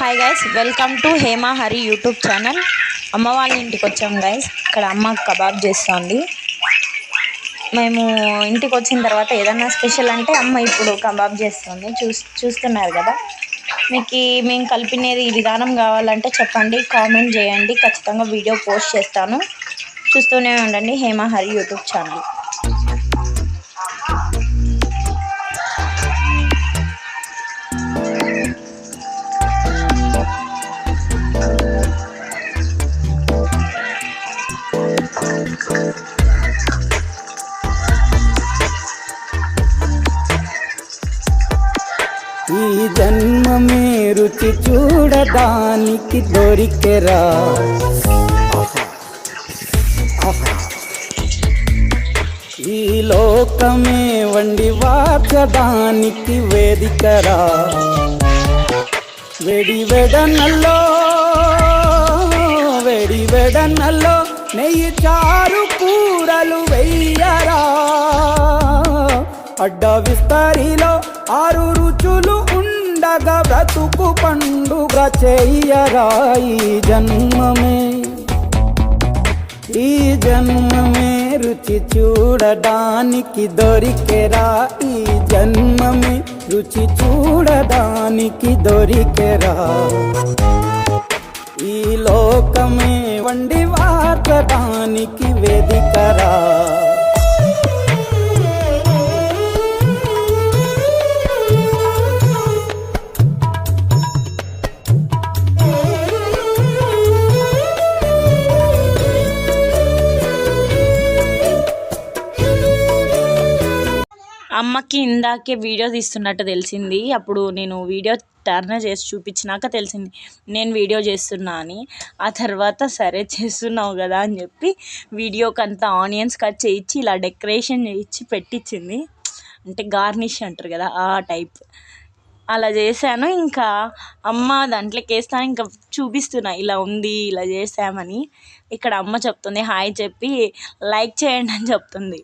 Hi guys, welcome to Hema Hari YouTube channel. అమ్మ వాళ్ళ ఇంటికి వచ్చాం గైస్. ఇక్కడ అమ్మ కబాబ్ చేస్తుంది. మేము ఇంటికి వచ్చిన తర్వాత ఏదన్నా స్పెషల్ అంటే అమ్మ ఇప్పుడు కబాబ్ చేస్తుంది. చూస్తున్నారు కదా. మీకు మేము కలిపినది ఈ విధానం కావాలంటే చెప్పండి, కామెంట్ చేయండి. ఖచ్చితంగా వీడియో పోస్ట్ చేస్తాను. చూస్తూనే ఉండండి హేమ హరి యూట్యూబ్ ఛానల్. ఈ జన్మమే రుచి చూడడానికి దొరికెరా, ఈ లోకమే వండి వాచడానికి వేదికరా. వేడి వెడనల్లో నెయ్యి చారు కూరలు వెయ్యరా. అడ్డ విస్తరిలో 6 రుచులు ఉండగా బ్రతుకు పండుగ చెయ్యరా. ఈ జన్మమే రుచి చూడడానికి దొరికెరా. ఈ జన్మమే రుచి చూడడానికి దొరికెరా. ఈ లోకమే వండి వార్చడానికి వేదికరా. అమ్మకి ఇందాకే వీడియో తీస్తున్నట్టు తెలిసింది. అప్పుడు నేను వీడియో టర్న్ చేసి చూపించినాక తెలిసింది నేను వీడియో చేస్తున్నా అని. ఆ తర్వాత సరే చేస్తున్నావు కదా అని చెప్పి వీడియోకి అంతా ఆనియన్స్ కట్ చేయించి ఇలా డెకరేషన్ చేయించి పెట్టించింది. అంటే గార్నిష్ అంటారు కదా, ఆ టైప్ అలా చేశాను. ఇంకా అమ్మ దాంట్లోకి వేస్తాను, ఇంకా చూపిస్తున్నా ఇలా ఉంది, ఇలా చేసామని. ఇక్కడ అమ్మ చెప్తుంది హాయ్ చెప్పి లైక్ చేయండి అని చెప్తుంది.